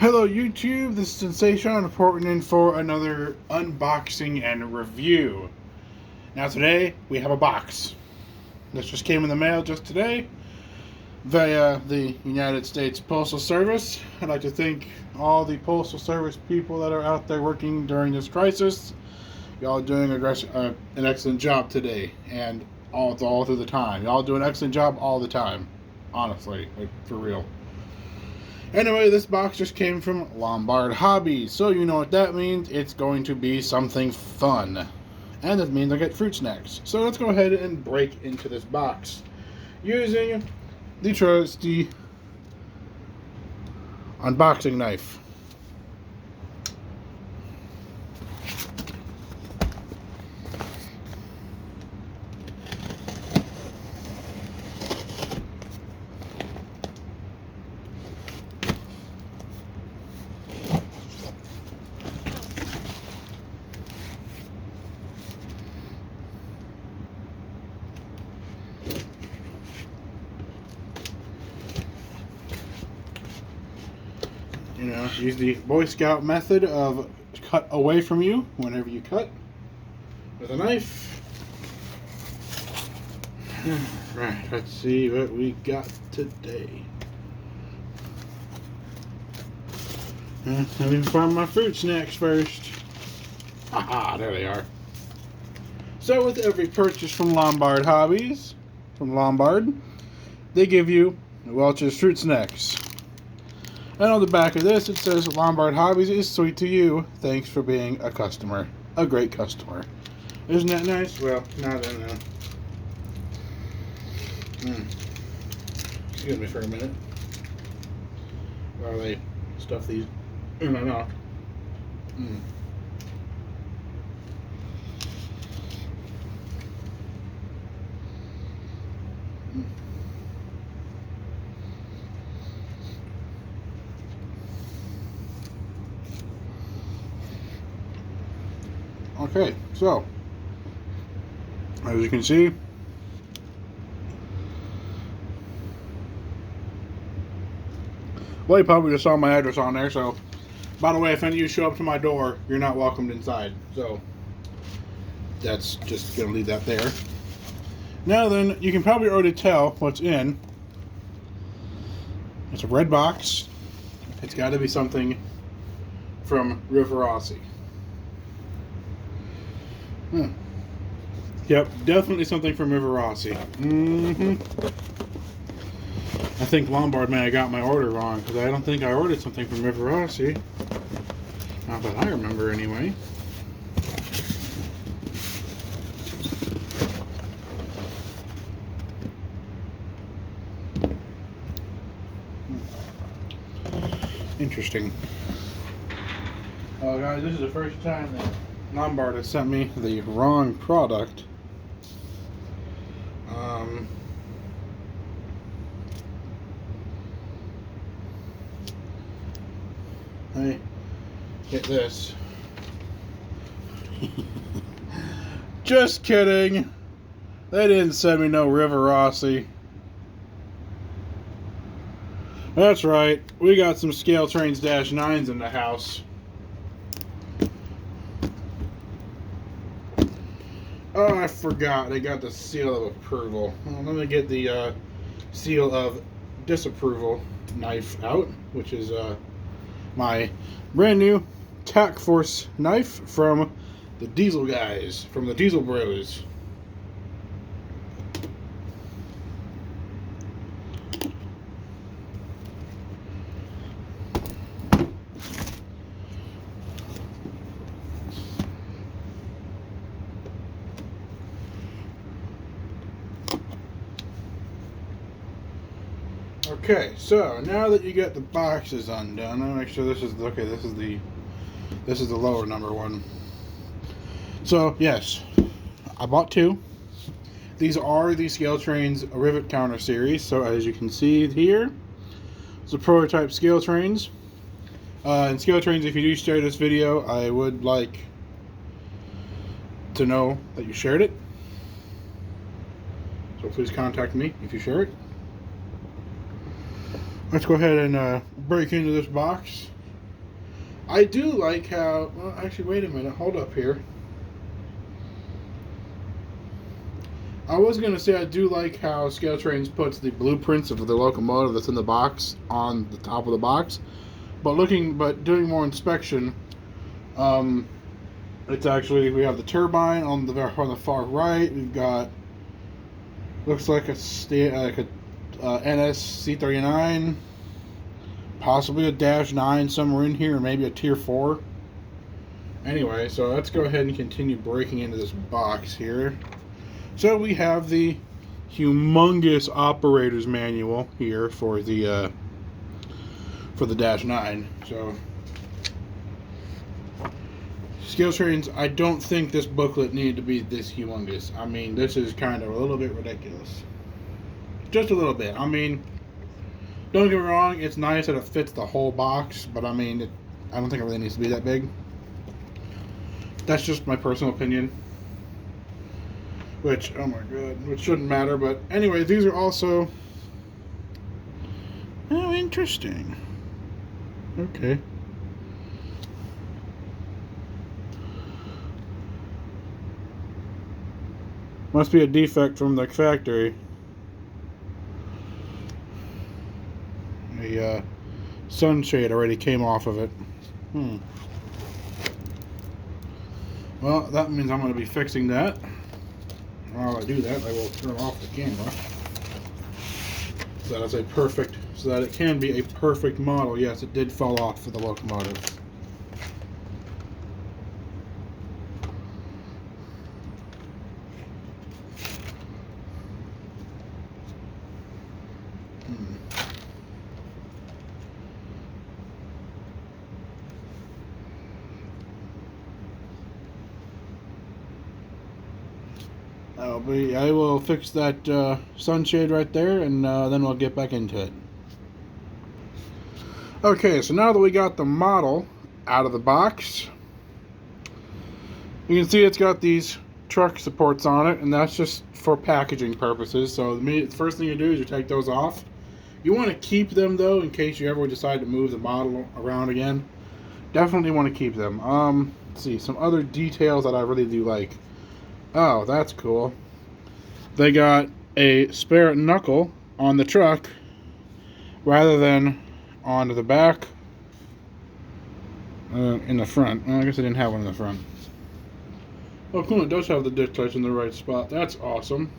Hello YouTube, this is Sensation reporting in for another unboxing and review. Now today we have a box. This just came in the mail just today via the United States Postal Service. I'd like to thank all the Postal Service people that are out there working during this crisis. Y'all doing an excellent job today and all through the time. Y'all do an excellent job all the time. Honestly, like for real. Anyway, this box just came from Lombard Hobbies, so you know what that means. It's going to be something fun. And that means I get fruit snacks. So let's go ahead and break into this box using the trusty unboxing knife. You know, use the Boy Scout method of cut away from you whenever you cut with a knife. Right, let's see what we got today. Let me find my fruit snacks first. Haha, there they are. So with every purchase from Lombard Hobbies, they give you Welch's fruit snacks. And on the back of this, it says, Lombard Hobbies is sweet to you. Thanks for being a customer. A great customer. Isn't that nice? Well, not in there. Excuse me for a minute. While they stuff these in and out. Okay, so as you can see, well, you probably just saw my address on there. So, by the way, if any of you show up to my door, you're not welcomed inside. So, that's just gonna leave that there. Now then, you can probably already tell what's in. It's a red box. It's got to be something from Riverossi. Yep, definitely something from Riverossi. I think Lombard may have got my order wrong, because I don't think I ordered something from Riverossi. Not that I remember, anyway. Interesting. Oh, guys, this is the first time that Lombard has sent me the wrong product. Hey, get this. Just kidding. They didn't send me no Riverossi. That's right. We got some Scaletrains Dash 9s in the house. Oh, I forgot. They got the seal of approval. Well, let me get the seal of disapproval knife out, which is my brand new Tac Force knife from the Diesel guys, from the Diesel Bros. Okay, so now that you get the boxes undone, I'll make sure this is okay. This is the lower number one. So yes, I bought two. These are the Scaletrains Rivet Counter series. So as you can see here, it's a prototype Scaletrains. And Scaletrains, if you do share this video, I would like to know that you shared it. So please contact me if you share it. Let's go ahead and break into this box I do like how, well, actually, wait a minute, hold up here. I was going to say I do like how Scaletrains puts the blueprints of the locomotive that's in the box on the top of the box. But doing more inspection, it's actually, we have the turbine on the far right. We've got, looks like a NS C39, possibly a Dash 9 somewhere in here, or maybe a Tier 4. Anyway, so let's go ahead and continue breaking into this box here. So we have the humongous operator's manual here for the Dash 9. So Scaletrains, I don't think this booklet needed to be this humongous. I mean, this is kind of a little bit ridiculous. Just a little bit. I mean, don't get me wrong, it's nice that it fits the whole box, but I mean, I don't think it really needs to be that big. That's just my personal opinion. Which, oh my god, which shouldn't matter, but anyway, these are also... Oh, interesting. Okay. Must be a defect from the factory. A sunshade already came off of it. Well, that means I'm going to be fixing that. While I do that, I will turn off the camera. So that it can be a perfect model. Yes, it did fall off for the locomotive. I will fix that sunshade right there, and then we'll get back into it. Okay, so now that we got the model out of the box, you can see it's got these truck supports on it, and that's just for packaging purposes. So the first thing you do is you take those off. You want to keep them, though, in case you ever decide to move the model around again. Definitely want to keep them. Let's see, some other details that I really do like. Oh, that's cool. They got a spare knuckle on the truck rather than on the back in the front. Well, I guess I didn't have one in the front. Oh, cool. It does have the disc touch in the right spot. That's awesome.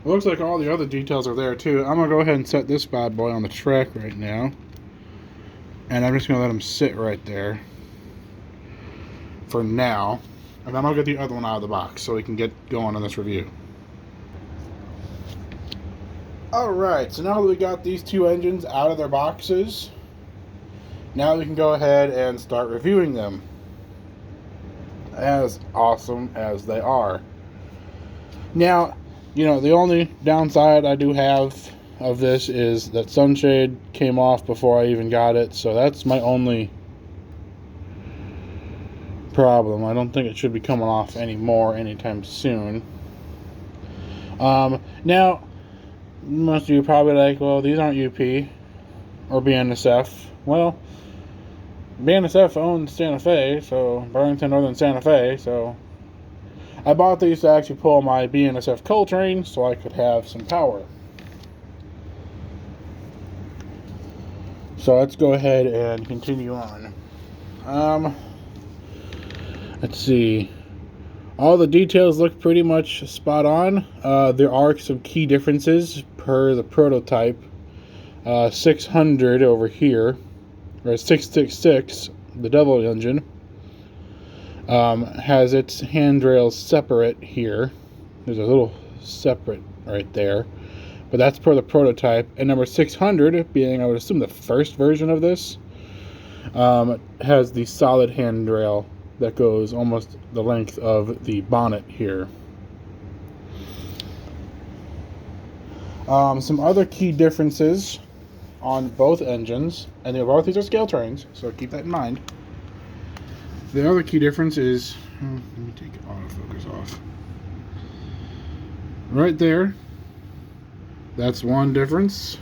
It looks like all the other details are there, too. I'm going to go ahead and set this bad boy on the track right now. And I'm just going to let him sit right there for now. And then I'll get the other one out of the box so we can get going on this review. Alright, so now that we got these two engines out of their boxes, now we can go ahead and start reviewing them. As awesome as they are. Now, you know, the only downside I do have of this is that sunshade came off before I even got it, so that's my only problem. I don't think it should be coming off anymore anytime soon. Now, most of you are probably like, well, these aren't UP or BNSF. Well, BNSF owns Santa Fe, so Burlington Northern Santa Fe, so I bought these to actually pull my BNSF coal train so I could have some power. So let's go ahead and continue on. Let's see. All the details look pretty much spot on. There are some key differences per the prototype. 600 over here, or 666, the double engine, has its handrails separate here. There's a little separate right there. But that's per the prototype. And number 600, being I would assume the first version of this, has the solid handrail that goes almost the length of the bonnet here. Some other key differences on both engines, and both these are Scaletrains, so keep that in mind. The other key difference is, let me take autofocus off. Right there, that's one difference,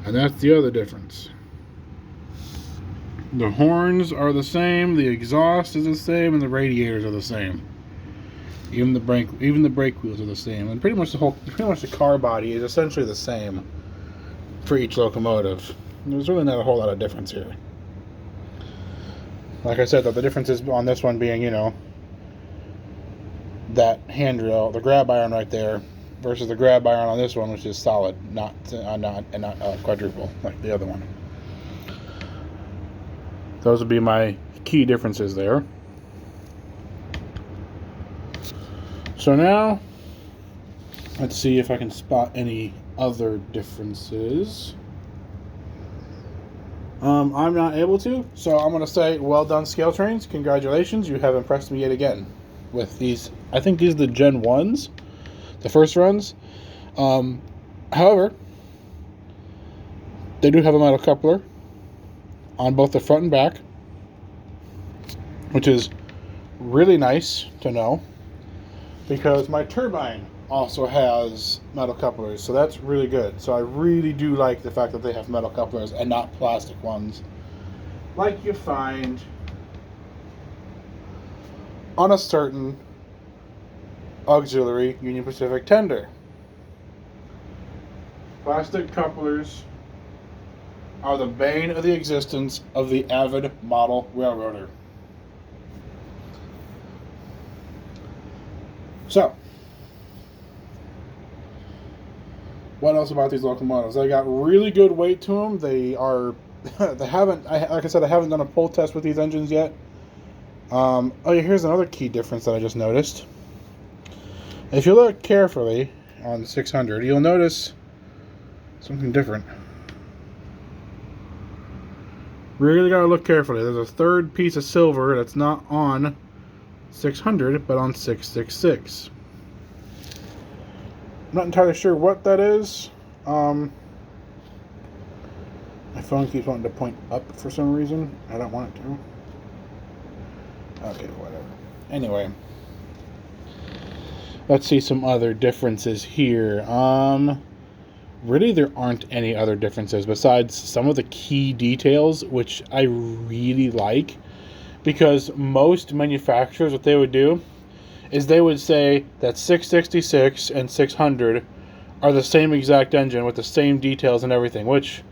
and that's the other difference. The horns are the same, the exhaust is the same, and the radiators are the same. Even the brake wheels are the same, and pretty much the car body is essentially the same for each locomotive. There's really not a whole lot of difference here. Like I said, though, the difference is on this one being, you know, that handrail, the grab iron right there, versus the grab iron on this one, which is solid, not quadruple like the other one. Those would be my key differences there. So now, let's see if I can spot any other differences. I'm not able to, so I'm going to say, well done, Scaletrains. Congratulations, you have impressed me yet again with these. I think these are the Gen 1s, the first runs. However, they do have a metal coupler on both the front and back, which is really nice to know, because my turbine also has metal couplers, so that's really good. So I really do like the fact that they have metal couplers and not plastic ones like you find on a certain auxiliary Union Pacific tender. Plastic couplers are the bane of the existence of the avid model railroader. So, what else about these locomotives? They got really good weight to them. They are, like I said, I haven't done a pull test with these engines yet. Oh yeah, here's another key difference that I just noticed. If you look carefully on 600, you'll notice something different. Really gotta look carefully. There's a third piece of silver that's not on 600, but on 666. I'm not entirely sure what that is. My phone keeps wanting to point up for some reason. I don't want it to. Okay, whatever. Anyway, let's see some other differences here. Really, there aren't any other differences besides some of the key details, which I really like, because most manufacturers, what they would do is they would say that 666 and 600 are the same exact engine with the same details and everything, which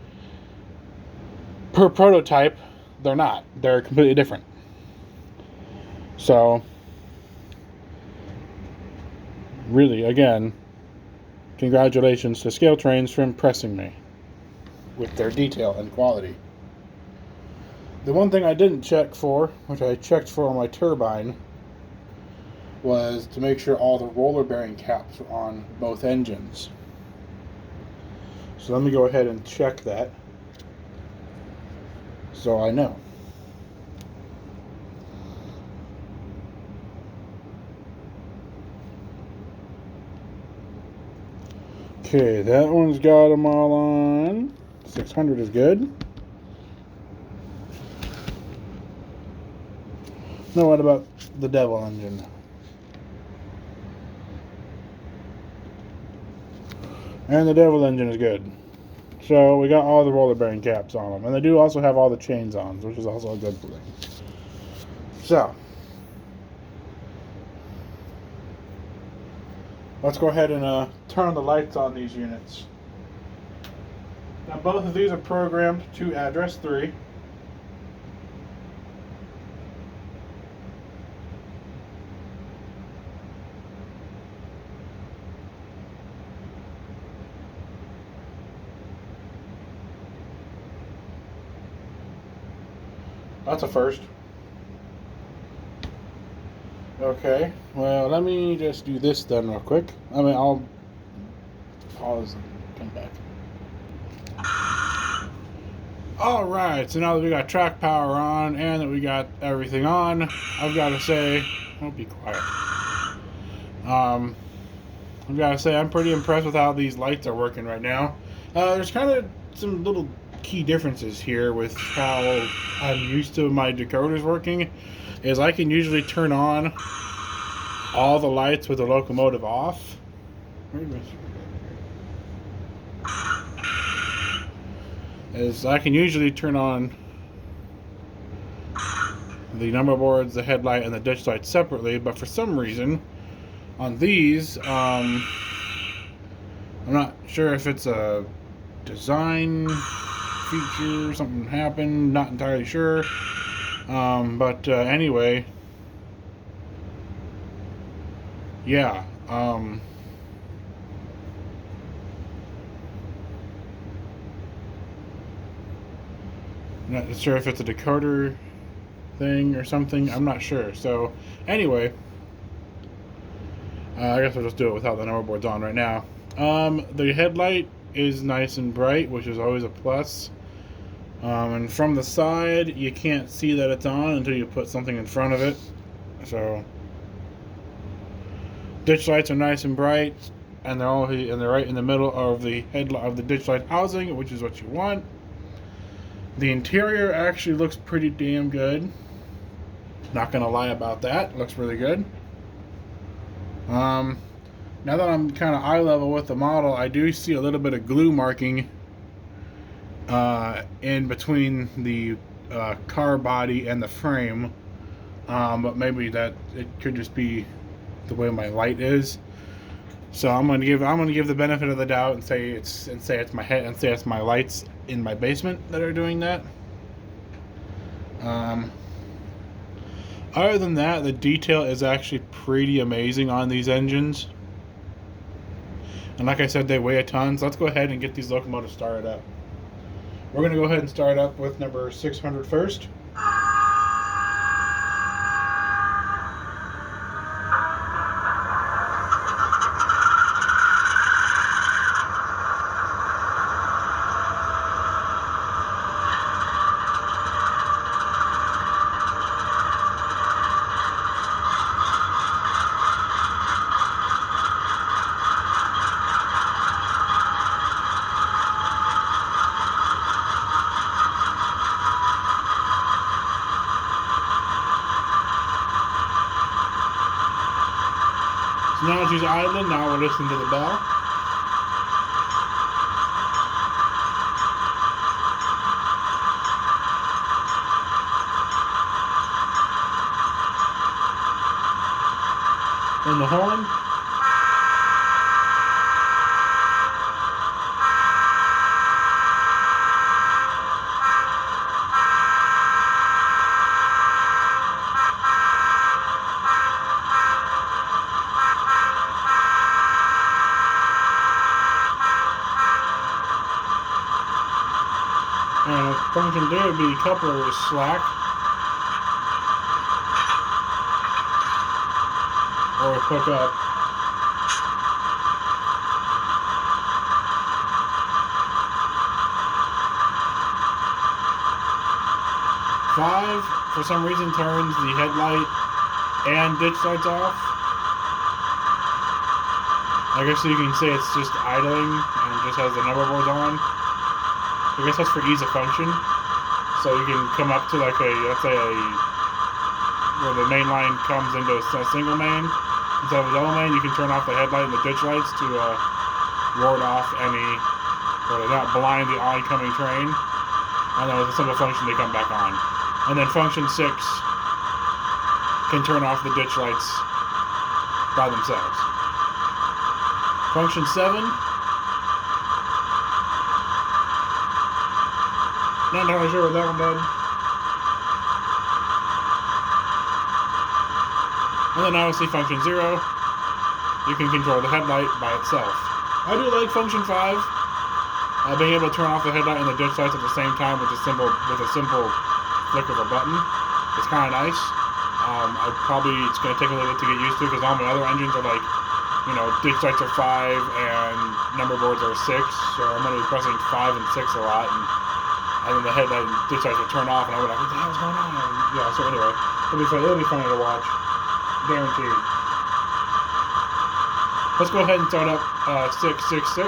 per prototype, they're not. They're completely different. So, really, again, congratulations to Scaletrains for impressing me with their detail and quality. The one thing I didn't check for, which I checked for on my turbine, was to make sure all the roller bearing caps were on both engines. So let me go ahead and check that, so I know. Okay, that one's got them all on. 600 is good. Now what about the Devil engine? And the Devil engine is good. So we got all the roller bearing caps on them. And they do also have all the chains on, which is also a good thing. So, let's go ahead and turn the lights on these units. Now both of these are programmed to address 3. That's a first. Okay, well, let me just do this then real quick. I mean, I'll pause and come back. Alright, so now that we got track power on and that we got everything on, I've got to say, oh, be quiet. I've got to say, I'm pretty impressed with how these lights are working right now. There's kind of some little key differences here with how I'm used to my decoders working. Is I can usually turn on all the lights with the locomotive off. Is I can usually turn on the number boards, the headlight, and the ditch light separately, but for some reason on these, I'm not sure if it's a design feature, something happened, not entirely sure. But anyway, yeah. Not sure if it's a decoder thing or something. I'm not sure. So anyway, I guess I'll just do it without the number boards on right now. The headlight is nice and bright, which is always a plus. And from the side, you can't see that it's on until you put something in front of it. So ditch lights are nice and bright, and they're right in the middle of the headlight of the ditch light housing, which is what you want. The interior actually looks pretty damn good. Not gonna lie about that. It looks really good. Now that I'm kind of eye level with the model, I do see a little bit of glue marking in between the car body and the frame, but maybe that it could just be the way my light is. So I'm gonna give the benefit of the doubt and say it's my head and say it's my lights in my basement that are doing that. Other than that, the detail is actually pretty amazing on these engines. And like I said, they weigh a ton, so let's go ahead and get these locomotives started up. We're going to go ahead and start up with number 600 first. So now she's idling. Now we'll listen to the bell. Then the horn. And function there would be coupler is slack or hook up. Five, for some reason, turns the headlight and ditch lights off. I guess you can say it's just idling and just has the number boards on. I guess that's for ease of function. So you can come up to like let's say where the main line comes into a single main. Instead of a double main, you can turn off the headlight and the ditch lights to ward off any, or to not blind the oncoming train. And then with a simple function, they come back on. And then function 6 can turn off the ditch lights by themselves. Function 7. Not entirely sure what that one did. And then obviously function 0, you can control the headlight by itself. I do like function 5, being able to turn off the headlight and the ditch lights at the same time with a simple flick of a button. It's kind of nice. It's going to take a little bit to get used to because all my other engines are like, ditch lights are 5 and number boards are 6, so I'm going to be pressing 5 and 6 a lot. And then the headlight and ditch lights will turn off, and I'll be like, what the hell's going on? Yeah, so anyway, it'll be funny to watch. Guaranteed. Let's go ahead and start up 666.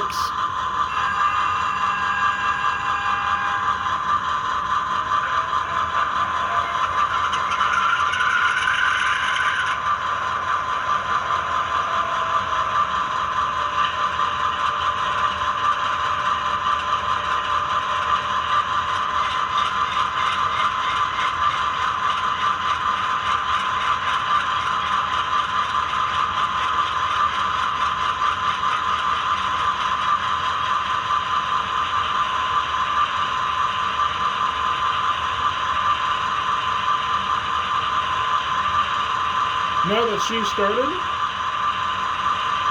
now that she started,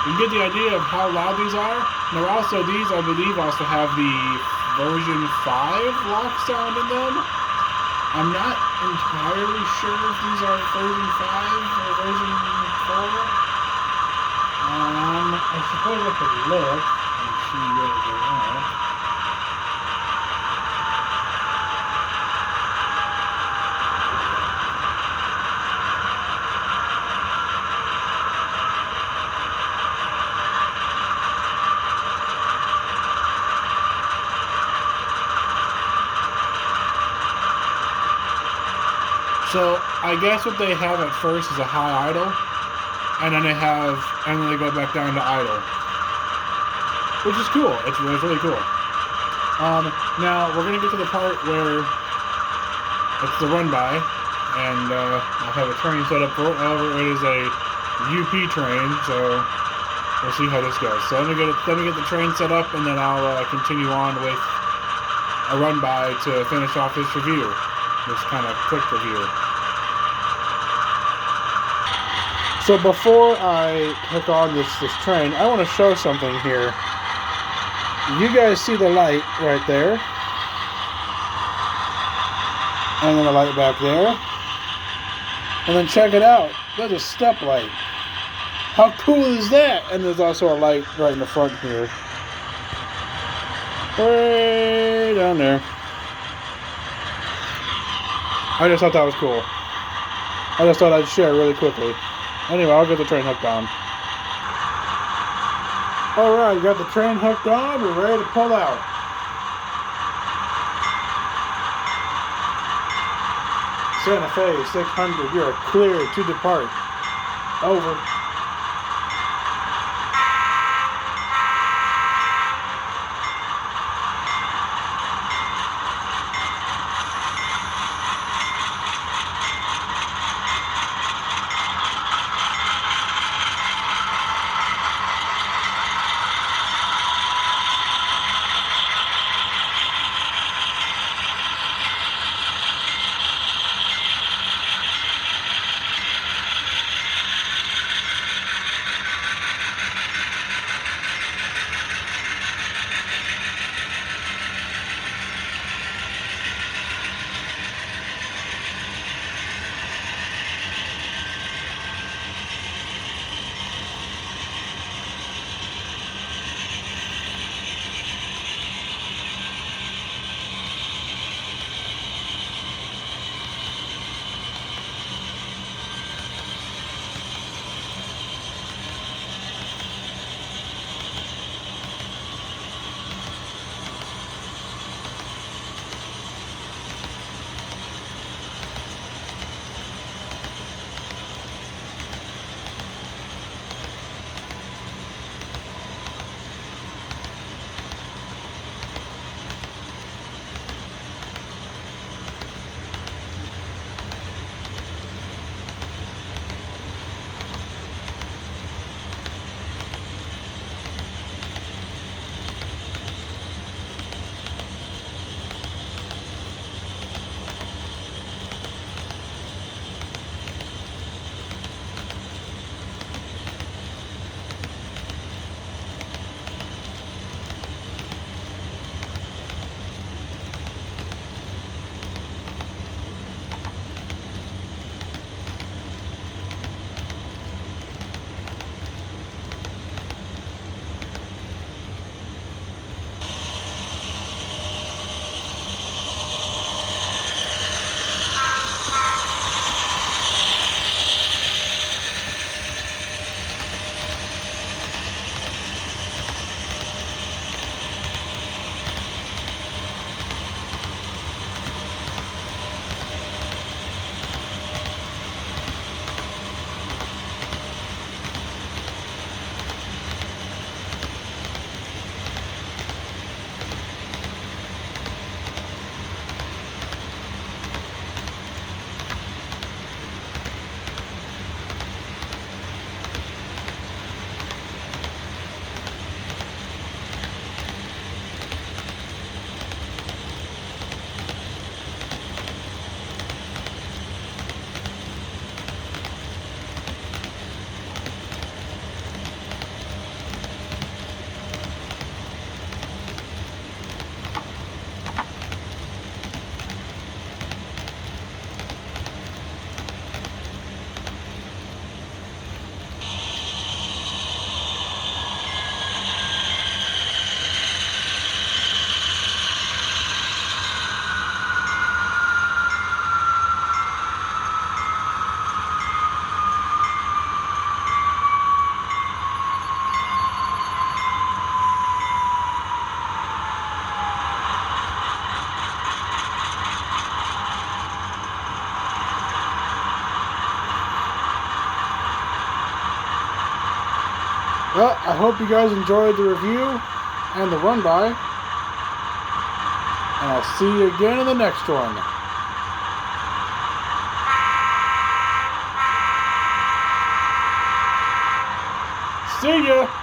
you get the idea of how loud these are. Now also these, I believe, also have the version 5 lock sound in them. I'm not entirely sure if these are version 5 or version 4. I suppose I could look and see what they are. So I guess what they have at first is a high idle, and then they go back down to idle, which is cool. It's really cool. Now we're gonna get to the part where it's the run by, and I have a train set up for it. However, it is a UP train, so we'll see how this goes. So let me get the train set up, and then I'll continue on with a run by to finish off this review. This kind of quick review. So before I hook on this train, I want to show something here. You guys see the light right there, and then the light back there, and then check it out. There's a step light. How cool is that? And there's also a light right in the front here, way down there. I just thought that was cool. I just thought I'd share really quickly. Anyway, I'll get the train hooked on. Alright, got the train hooked on. We're ready to pull out. Santa Fe 600, you are clear to depart. Over. Well, I hope you guys enjoyed the review and the run-by. And I'll see you again in the next one. See ya!